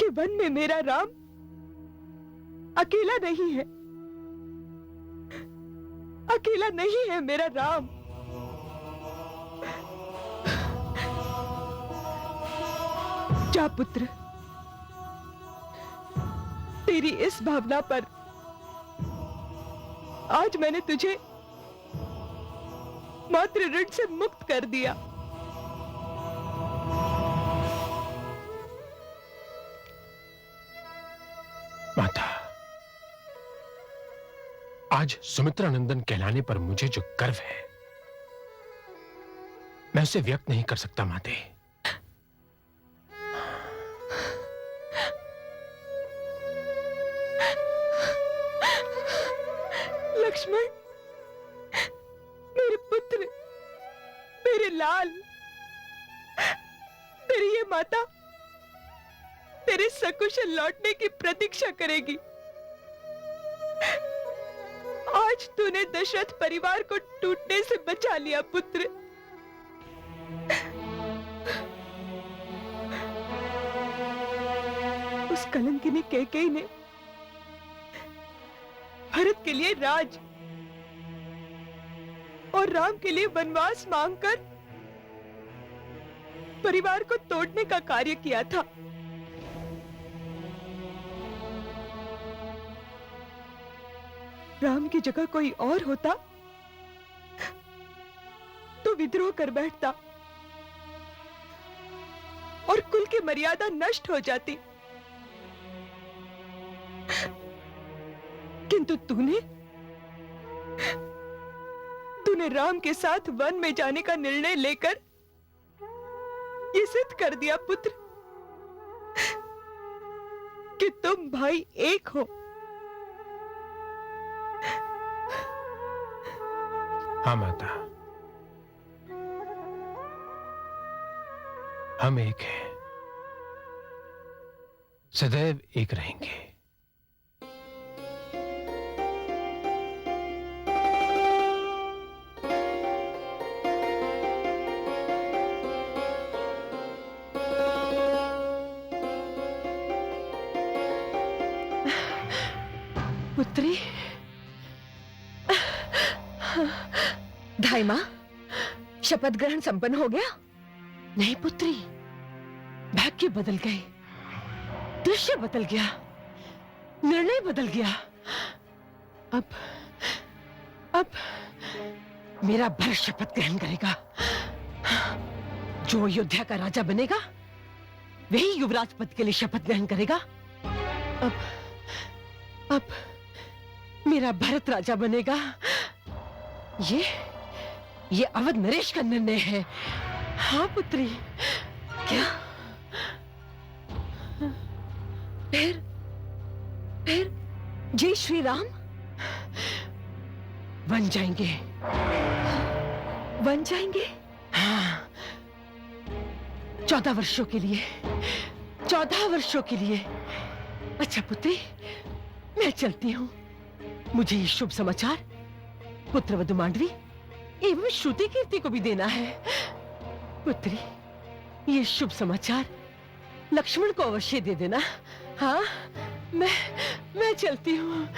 कि वन में मेरा राम अकेला नहीं है, अकेला नहीं है मेरा राम। जा पुत्र, तेरी इस भावना पर आज मैंने तुझे मातृ ऋण से मुक्त कर दिया। माता, आज सुमित्रा नंदन कहलाने पर मुझे जो गर्व है, मैं उसे व्यक्त नहीं कर सकता माते। लक्ष्मण, मेरे पुत्र, मेरे लाल, तेरी ये माता तेरे सकुशल लौटने की प्रतीक्षा करेगी। आज तूने दशरथ परिवार को टूटने से बचा लिया पुत्र। उस कलंकिनी कैकेयी ने भरत के लिए राज और राम के लिए वनवास मांगकर परिवार को तोड़ने का कार्य किया था। राम की जगह कोई और होता तो विद्रोह कर बैठता और कुल की मर्यादा नष्ट हो जाती, किंतु तूने राम के साथ वन में जाने का निर्णय लेकर ये सिद्ध कर दिया पुत्र कि तुम भाई एक हो। हाँ माता, हम एक हैं, सदैव एक रहेंगे। पुत्री, धाई मां, शपथ ग्रहण संपन्न हो गया? नहीं पुत्री, भाग्य बदल गए, दृश्य बदल गया, निर्णय बदल गया। अब मेरा भरत शपथ ग्रहण करेगा। जो अयोध्या का राजा बनेगा वही युवराज पद के लिए शपथ ग्रहण करेगा। अब मेरा भरत राजा बनेगा। ये अवध नरेश का निर्णय है। हाँ पुत्री। क्या? फिर जय श्री राम। वन जाएंगे। वन जाएंगे? हाँ, 14 वर्षों के लिए, 14 वर्षों के लिए। अच्छा पुत्री, मैं चलती हूँ। मुझे ये शुभ समाचार पुत्रवधु मांडवी एवं श्रुति कीर्ति को भी देना है। पुत्री, ये शुभ समाचार लक्ष्मण को अवश्य दे देना। हाँ, मैं चलती हूँ।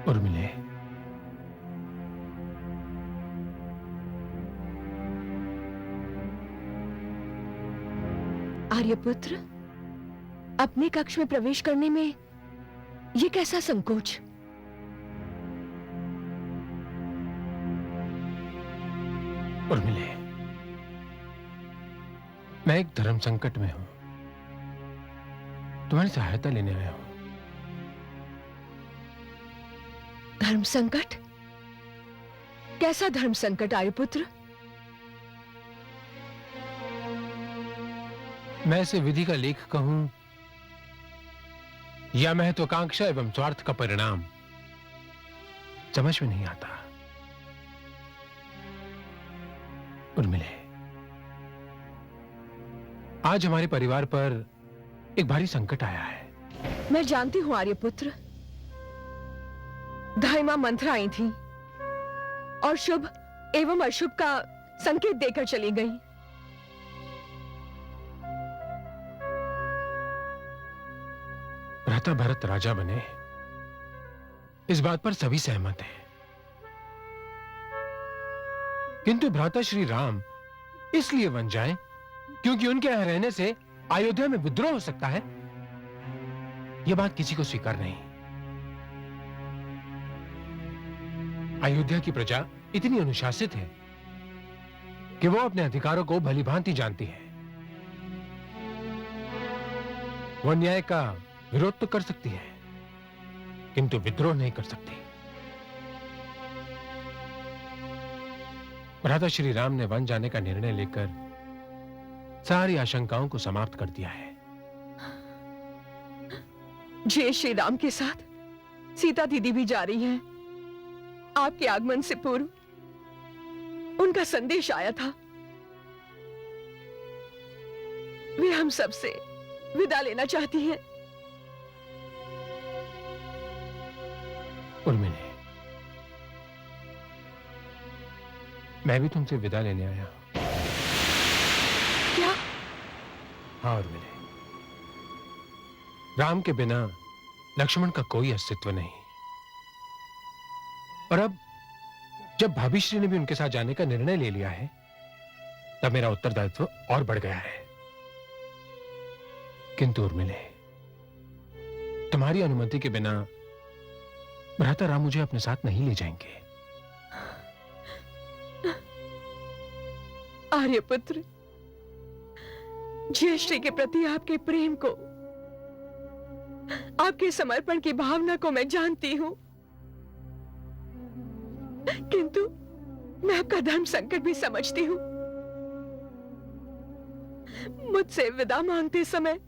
उर्मिले, आर्यपुत्र, अपने कक्ष में प्रवेश करने में ये कैसा संकोच? उर्मिले, मैं एक धर्म संकट में हूं, तुम्हारी सहायता लेने आया हूं। धर्म संकट? कैसा धर्म संकट आर्यपुत्र? मैं इसे विधि का लेख कहूं या महत्वाकांक्षा एवं स्वार्थ का परिणाम, समझ में नहीं आता। उर्मिले, आज हमारे परिवार पर एक भारी संकट आया है। मैं जानती हूं आर्यपुत्र, धाइमा मंत्र आई थी और शुभ एवं अशुभ का संकेत देकर चली गई। भ्राता भरत राजा बने, इस बात पर सभी सहमत हैं। किंतु भ्राता श्री राम इसलिए बन जाए क्योंकि उनके यहां रहने से अयोध्या में विद्रोह हो सकता है। यह बात किसी को स्वीकार नहीं। अयोध्या की प्रजा इतनी अनुशासित है कि वो अपने अधिकारों को भलीभांति जानती है। वो न्याय का विरोध तो कर सकती है, किंतु विद्रोह नहीं कर सकती। भ्राता श्री राम ने वन जाने का निर्णय लेकर सारी आशंकाओं को समाप्त कर दिया है। जय श्री राम के साथ सीता दीदी भी जा रही हैं। आपके आगमन से पूर्व उनका संदेश आया था। वे हम सब से विदा लेना चाहती हैं। उर्मिले, मैं भी तुमसे विदा लेने आया हूं। क्या? हाँ उर्मिले, राम के बिना लक्ष्मण का कोई अस्तित्व नहीं। और अब जब भाभी श्री ने भी उनके साथ जाने का निर्णय ले लिया है, तब मेरा उत्तरदायित्व और बढ़ गया है। किंतु उर्मिले, तुम्हारी अनुमति के बिना भ्राता राम मुझे अपने साथ नहीं ले जाएंगे। आर्यपुत्र, जयश्री के प्रति आपके प्रेम को, आपके समर्पण की भावना को मैं जानती हूं, किंतु मैं आपका धर्म संकट भी समझती हूं। मुझसे विदा मांगते समय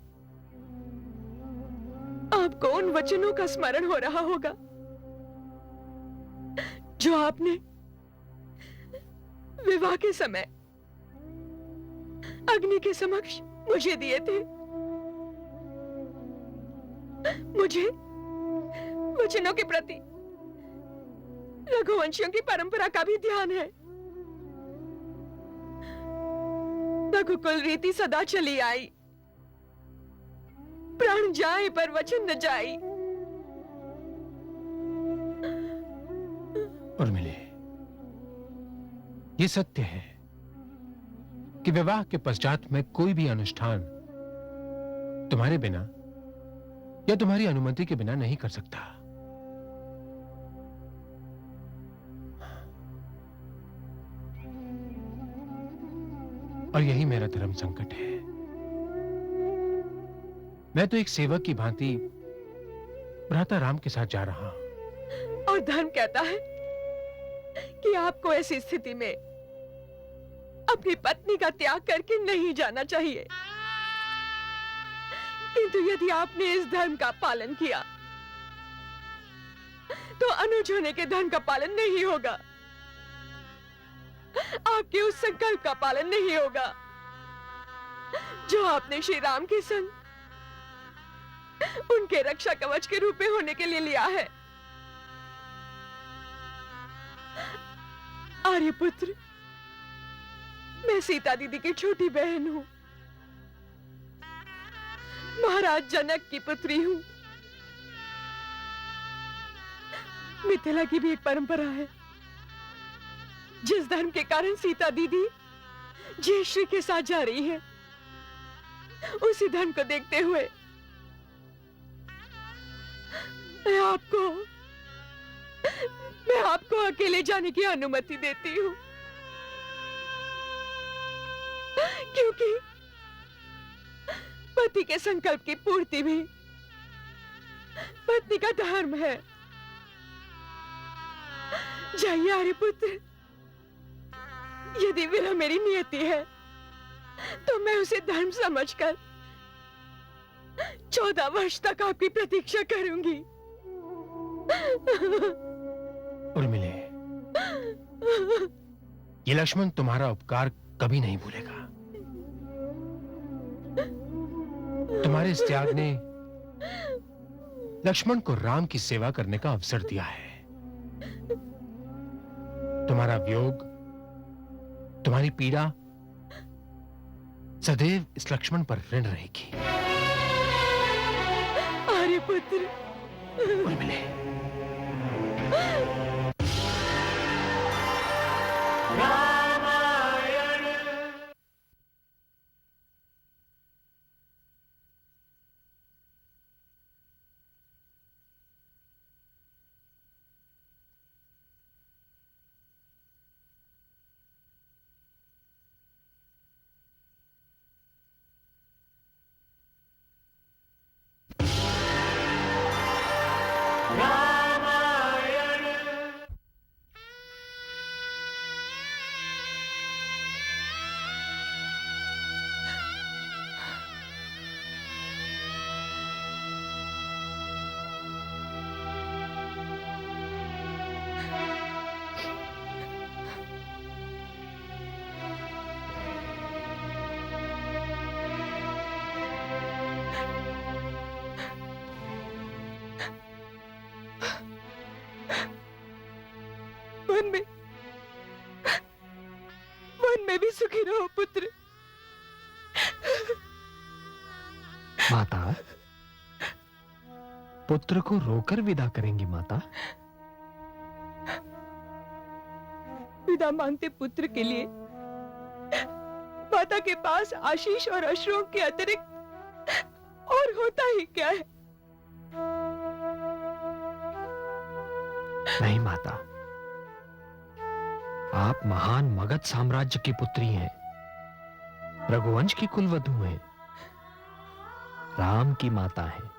आपको उन वचनों का स्मरण हो रहा होगा जो आपने विवाह के समय अग्नि के समक्ष मुझे दिए थे। मुझे वचनों के प्रति रघुवंशियों की परंपरा का भी ध्यान है। रघुकुल रीति सदा चली आई, प्राण जाए पर वचन न जाए। उर्मिले, ये सत्य है कि विवाह के पश्चात में कोई भी अनुष्ठान तुम्हारे बिना या तुम्हारी अनुमति के बिना नहीं कर सकता। और यही मेरा धर्म संकट है। मैं तो एक सेवक की भांति भ्राता राम के साथ जा रहा हूं। और धर्म कहता है कि आपको ऐसी स्थिति में अपनी पत्नी का त्याग करके नहीं जाना चाहिए। किंतु यदि आपने इस धर्म का पालन किया तो अनुज होने के धर्म का पालन नहीं होगा, आपके उस संकल्प का पालन नहीं होगा जो आपने श्री राम के संग उनके रक्षा कवच के रूप में होने के लिए लिया है। आर्यपुत्र, मैं सीता दीदी की छोटी बहन हूं, महाराज जनक की पुत्री हूं। मिथिला की भी एक परंपरा है, जिस धर्म के कारण सीता दीदी जयश्री के साथ जा रही है, उसी धन को देखते हुए मैं आपको अकेले जाने की अनुमति देती हूँ, क्योंकि पति के संकल्प की पूर्ति भी पत्नी का धर्म है। जाइए आर्यपुत्र, यदि विरह मेरी नियति है तो मैं उसे धर्म समझकर 14 वर्ष तक आपकी प्रतीक्षा करूंगी। उर्मिले, ये लक्ष्मण तुम्हारा उपकार कभी नहीं भूलेगा। तुम्हारे इस त्याग ने लक्ष्मण को राम की सेवा करने का अवसर दिया है। तुम्हारा वियोग, तुम्हारी पीड़ा सदैव इस लक्ष्मण पर ऋण रहेगी। आर्यपुत्र, उर्मिले, वन में भी सुखी रहो पुत्र। माता, पुत्र को रोकर विदा करेंगी माता? विदा मांगते पुत्र के लिए माता के पास आशीष और अश्रुओं के अतिरिक्त और होता ही क्या है? नहीं माता, आप महान मगध साम्राज्य की पुत्री हैं, रघुवंश की कुलवधू हैं, राम की माता हैं।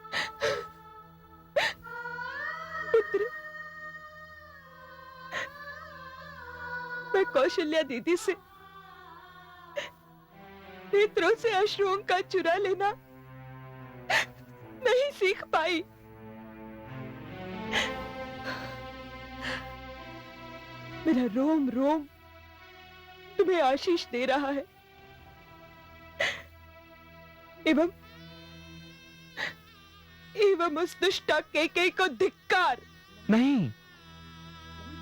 पुत्र, मैं कौशल्या दीदी से नेत्रों से अश्रुओं का चुरा लेना नहीं सीख पाई। मेरा रोम रोम तुम्हें आशीष दे रहा है, एवं उस दुष्टा कैकेयी को धिक्कार। नहीं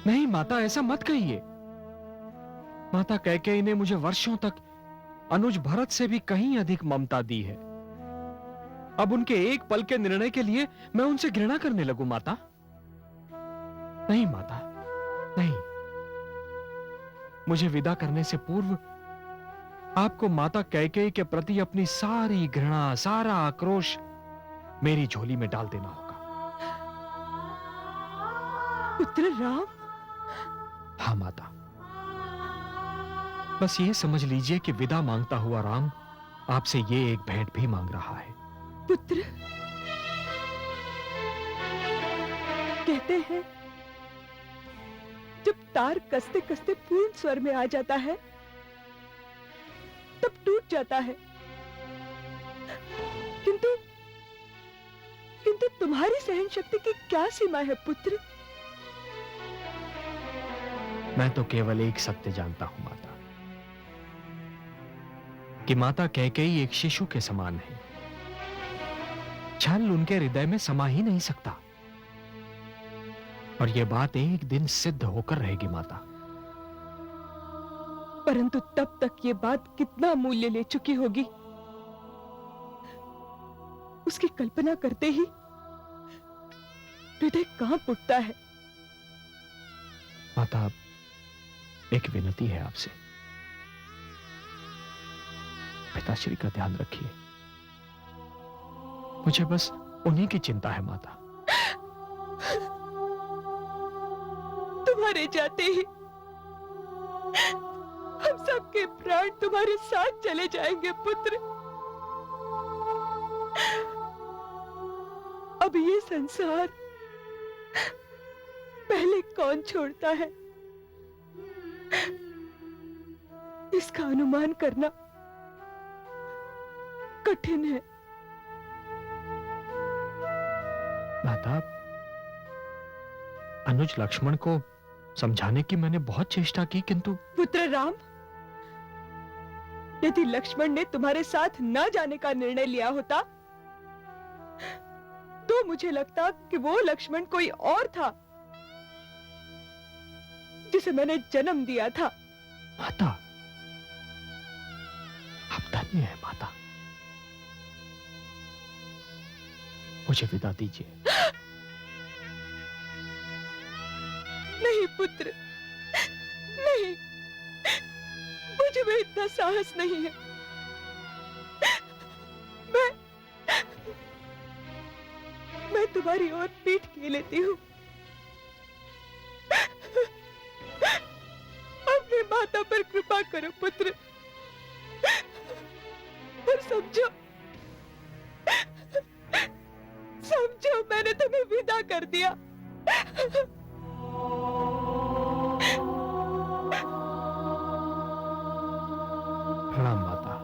नहीं माता, ऐसा मत कहिए। माता कैकेयी ने मुझे वर्षों तक अनुज भरत से भी कहीं अधिक ममता दी है। अब उनके एक पल के निर्णय के लिए मैं उनसे घृणा करने लगूं माता? नहीं माता, नहीं। मुझे विदा करने से पूर्व आपको माता कैकेयी के प्रति अपनी सारी घृणा, सारा आक्रोश मेरी झोली में डाल देना होगा। पुत्र राम? हाँ माता, बस ये समझ लीजिए कि विदा मांगता हुआ राम आपसे ये एक भेंट भी मांग रहा है। पुत्र, कहते हैं जब तार कसते कसते पूर्ण स्वर में आ जाता है तब टूट जाता है, किंतु तुम्हारी सहन शक्ति की क्या सीमा है पुत्र? मैं तो केवल एक सत्य जानता हूं माता, कि माता कैकेयी एक शिशु के समान है। छल उनके हृदय में समा ही नहीं सकता, और यह बात एक दिन सिद्ध होकर रहेगी माता। परंतु तब तक यह बात कितना मूल्य ले चुकी होगी, उसकी कल्पना करते ही हृदय कांप उठता है। माता, एक विनती है आपसे, पिताश्री का ध्यान रखिए। मुझे बस उन्हीं की चिंता है माता। तुम्हारे जाते ही हम सबके प्राण तुम्हारे साथ चले जाएंगे पुत्र। अब ये संसार पहले कौन छोड़ता है, इसका अनुमान करना कठिन है। माता, अनुज लक्ष्मण को समझाने की मैंने बहुत चेष्टा की, किंतु पुत्र राम, यदि लक्ष्मण ने तुम्हारे साथ न जाने का निर्णय लिया होता तो मुझे लगता कि वो लक्ष्मण कोई और था जिसे मैंने जन्म दिया था। माता, आप धन्य है माता। मुझे विदा दीजिए। नहीं पुत्र, नहीं, मुझ में इतना साहस नहीं है। मैं तुम्हारी ओर पीठ किए लेती हूँ। अपने माता पर कृपा करो पुत्र, और समझो मैंने तुम्हें विदा कर दिया। प्रणाम माता।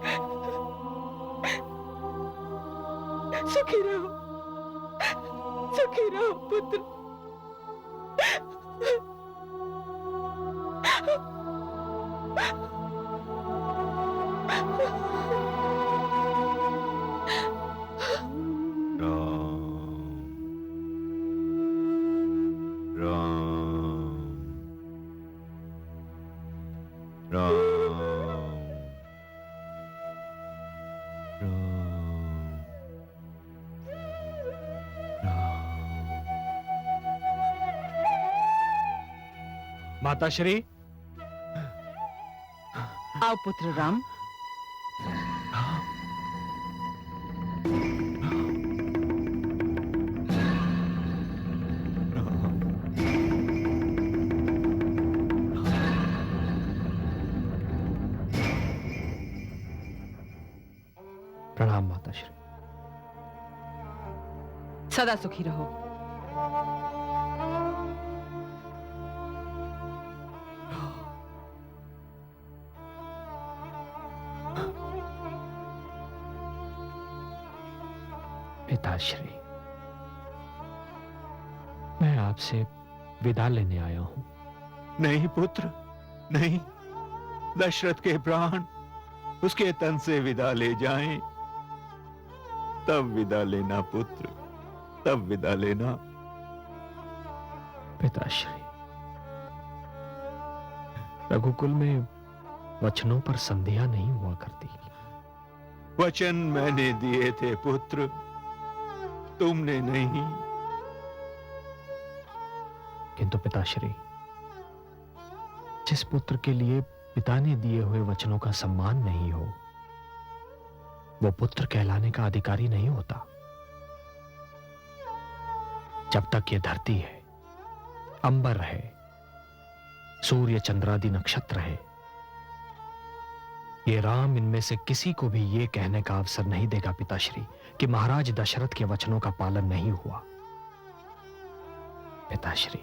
सुखी रहो पुत्र। माताश्री, आओ पुत्र राम। प्रणाम माताश्री। सदा सुखी रहो। पिताश्री, मैं आपसे विदा लेने आया हूं। नहीं पुत्र, नहीं। दशरथ के प्राण उसके तन से विदा ले जाएं, तब विदा लेना पुत्र, तब विदा लेना। पिताश्री, रघुकुल में वचनों पर संधियां नहीं हुआ करती। वचन मैंने दिए थे पुत्र, तुमने नहीं। किंतु पिताश्री, जिस पुत्र के लिए पिता ने दिए हुए वचनों का सम्मान नहीं हो, वो पुत्र कहलाने का अधिकारी नहीं होता। जब तक ये धरती है, अंबर है, सूर्य चंद्रादि नक्षत्र है, ये राम इनमें से किसी को भी ये कहने का अवसर नहीं देगा पिताश्री कि महाराज दशरथ के वचनों का पालन नहीं हुआ। पिताश्री,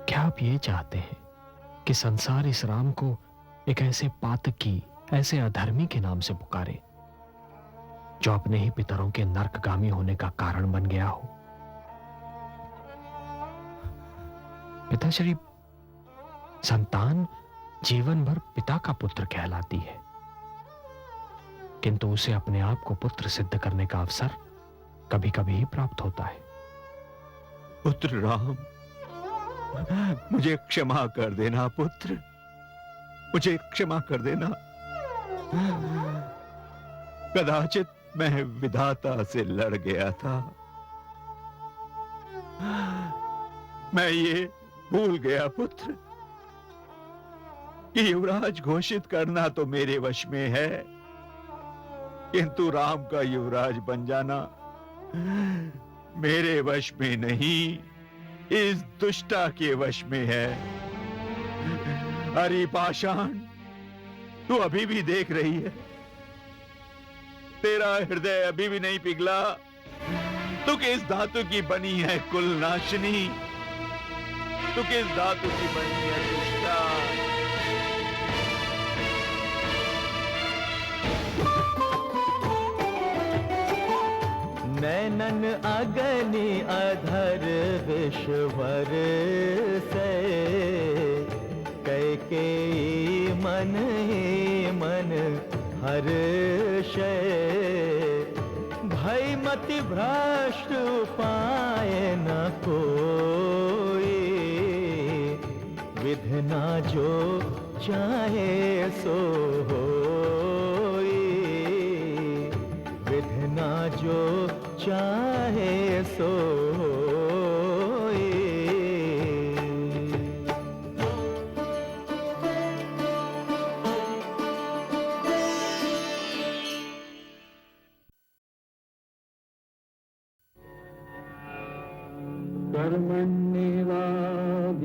क्या आप ये चाहते हैं कि संसार इस राम को एक ऐसे पातकी, ऐसे अधर्मी के नाम से पुकारे जो अपने ही पितरों के नरकगामी होने का कारण बन गया हो? पिताश्री, संतान जीवन भर पिता का पुत्र कहलाती है, किंतु उसे अपने आप को पुत्र सिद्ध करने का अवसर कभी कभी ही प्राप्त होता है। पुत्र राम, मुझे क्षमा कर देना पुत्र, मुझे क्षमा कर देना। कदाचित मैं विधाता से लड़ गया था। मैं ये भूल गया पुत्र कि युवराज घोषित करना तो मेरे वश में है, किंतु राम का युवराज बन जाना मेरे वश में नहीं, इस दुष्टा के वश में है। अरे पाषाण, तू अभी भी देख रही है? तेरा हृदय अभी भी नहीं पिघला? तू किस धातु की बनी है कुलनाशिनी? तू किस धातु की बनी है दुष्टा? नैनन अगनि अधर विश्वर से, कैकेयी मन ही मन हर्षे। भय मति भ्रष्ट पाए न कोई, विधना जो चाहे सो होई। विधना जो चाहे सो होई।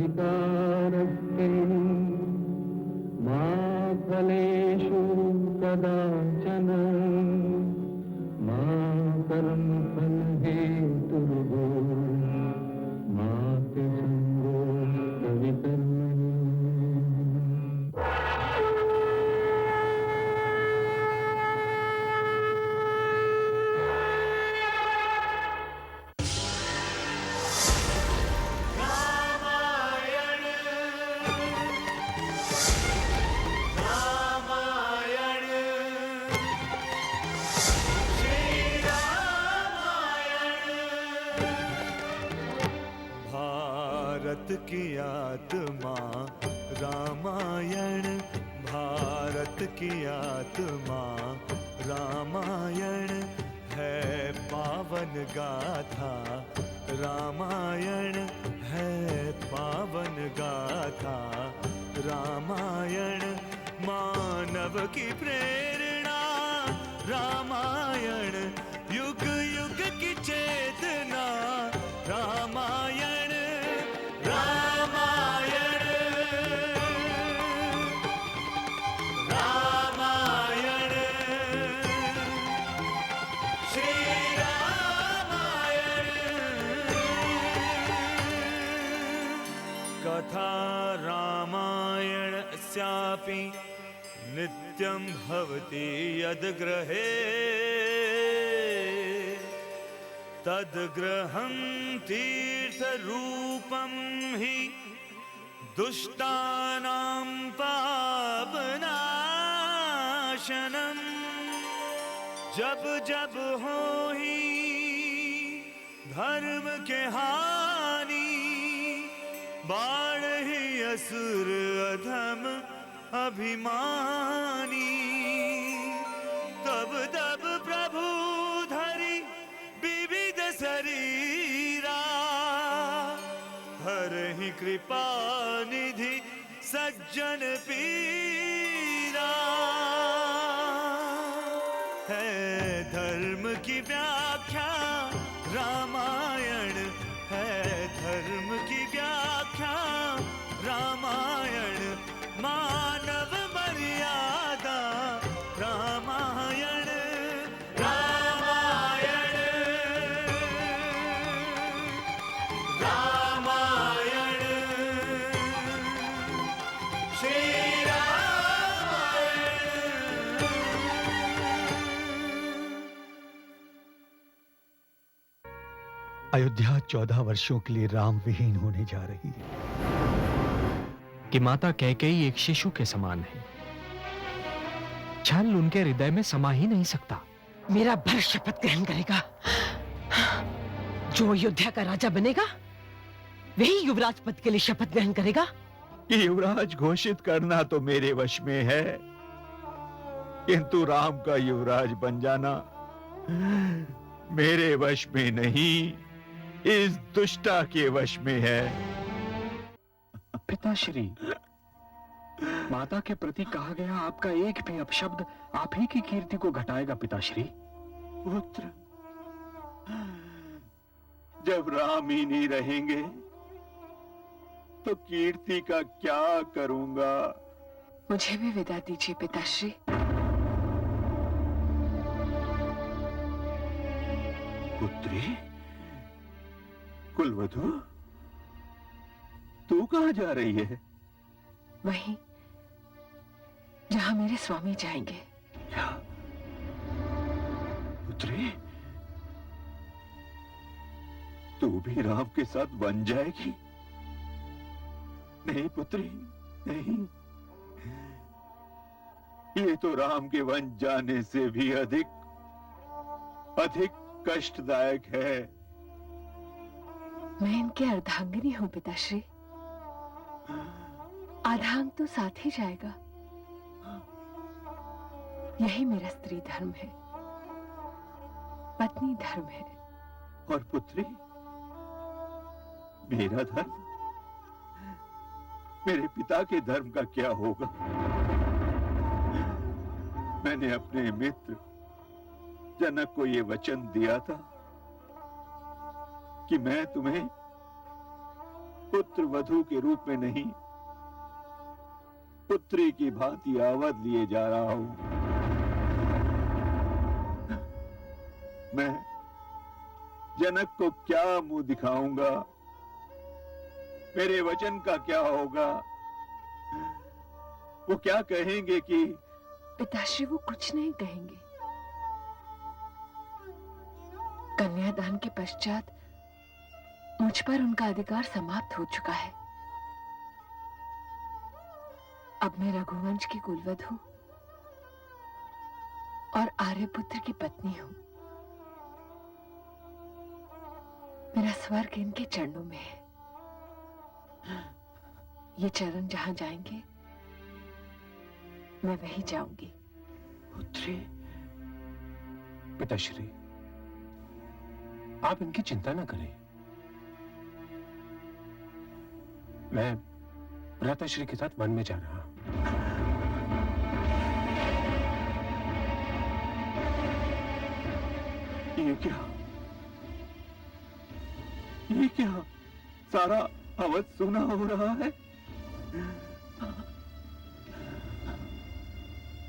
कर्मण्येवाधिकारस्ते मा फलेषु कदाचन, मा कर्मफलहेतुर्भो मा ते संगोऽस्तविकर्मणि। भारत की आत्मा रामायण, भारत की आत्मा रामायण है पावन गाथा। रामायण है पावन गाथा। रामायण मानव की प्रेरणा। रामायण युग युग की चेतना। रामायण रामायण रामायण श्री रामायण। कथा रामायणस्यापि नित्यं भवति यद्गृहे, तद्गृहं तीर्थरूपं हि दुष्टानां पापनाशनम्। जब जब हो ही धर्म के हानि, बाढ़ ही असुर अधम अभिमानी। तब तब प्रभु धरि विविध शरीरा, हरहि कृपा निधि सज्जन पीरा। है धर्म की व्याख्या रामायण, है धर्म की व्याख्या रामायण। मानव मर्यादा रामायण रामायण रामायण श्री रामायण। अयोध्या 14 वर्षों के लिए राम विहीन होने जा रही है। कि माता कैकेयी एक शिशु के समान है, छल उनके हृदय में समा ही नहीं सकता। मेरा भर शपथ ग्रहण करेगा। जो अयोध्या का राजा बनेगा वही युवराज पद के लिए शपथ ग्रहण करेगा। कि युवराज घोषित करना तो मेरे वश में है, किंतु राम का युवराज बन जाना मेरे वश में नहीं, इस दुष्टा के वश में है। पिताश्री, माता के प्रति कहा गया आपका एक भी अपशब्द आप ही की कीर्ति को घटाएगा पिताश्री। पुत्र, जब राम ही नहीं रहेंगे तो कीर्ति का क्या करूंगा? मुझे भी विदा दीजिए पिताश्री। पुत्री, कुलवधु, तू कहां जा रही है? वहीं जहां मेरे स्वामी जाएंगे। क्या? पुत्री, तू भी राम के साथ बन जाएगी? नहीं पुत्री, नहीं। ये तो राम के वन जाने से भी अधिक कष्टदायक है। मैं इनके अर्धांगिनी हूं पिताश्री। आधांग तो साथ ही जाएगा। यही मेरा स्त्री धर्म है, पत्नी धर्म है। और पुत्री, मेरा धर्म, मेरे पिता के धर्म का क्या होगा? मैंने अपने मित्र जनक को यह वचन दिया था कि मैं तुम्हें पुत्र वधू के रूप में नहीं, पुत्री की भांति अवध लिए जा रहा हूं। मैं जनक को क्या मुंह दिखाऊंगा? मेरे वचन का क्या होगा? वो क्या कहेंगे कि पिताश्री वो कुछ नहीं कहेंगे। कन्यादान के पश्चात मुझ पर उनका अधिकार समाप्त हो चुका है। अब मैं रघुवंश की कुलवधू और आर्यपुत्र की पत्नी हूं। मेरा स्वर्ग इनके चरणों में है। ये चरण जहां जाएंगे मैं वहीं जाऊंगी। पुत्री, पिताश्री, आप इनकी चिंता ना करें। मैं भ्राताश्री के साथ वन में जा रहा हूं। ये क्या सारा अवध सुना हो रहा है?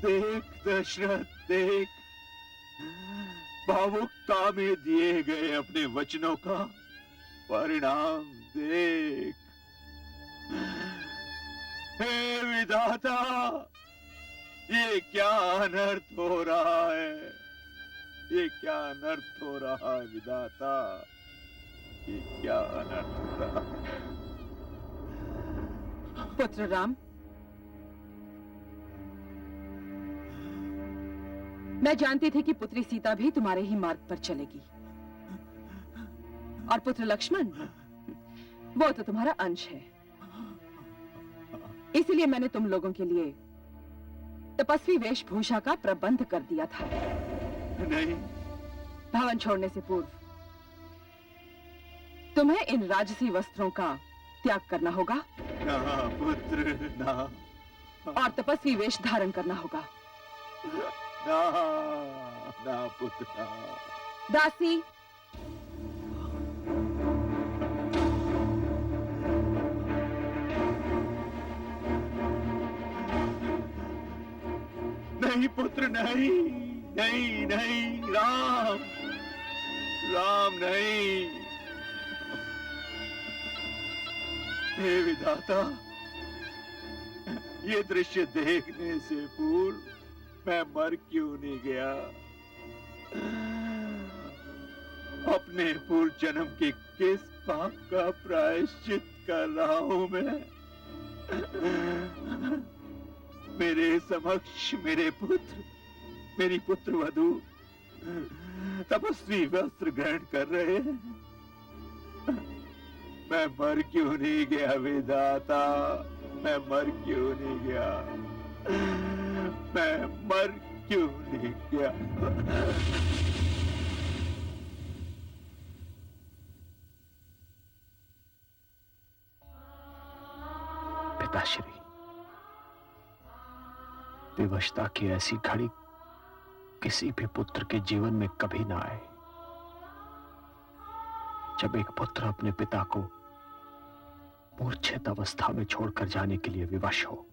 देख दशरथ, देख, भावुकता में दिए गए अपने वचनों का परिणाम देख। हे विधाता, ये क्या अनर्थ हो रहा है? ये क्या अनर्थ हो रहा है विधाता? ये क्या अनर्थ हो रहा है? पुत्र राम, मैं जानती थी कि पुत्री सीता भी तुम्हारे ही मार्ग पर चलेगी, और पुत्र लक्ष्मण, वो तो तुम्हारा अंश है। इसलिए मैंने तुम लोगों के लिए तपस्वी वेशभूषा का प्रबंध कर दिया था। नहीं, भवन छोड़ने से पूर्व तुम्हें इन राजसी वस्त्रों का त्याग करना होगा ना पुत्र, ना, और तपस्वी वेश धारण करना होगा। ना, ना पुत्र, ना। दासी, नहीं पुत्र, नहीं, नहीं, नहीं, राम, राम नहीं। हे विधाता, ये दृश्य देखने से पूर्व मैं मर क्यों नहीं गया? अपने पूर्व जन्म के किस पाप का प्रायश्चित कर रहा हूं मैं? मेरे समक्ष मेरे पुत्र, मेरी पुत्र वधू तपस्वी वस्त्र ग्रहण कर रहे हैं। मैं मर क्यों नहीं गया विधाता? मैं मर क्यों नहीं गया? मैं मर क्यों नहीं गया? पिताश्री, विवशता की ऐसी घड़ी किसी भी पुत्र के जीवन में कभी ना आए जब एक पुत्र अपने पिता को मूर्छित अवस्था में छोड़कर जाने के लिए विवश हो।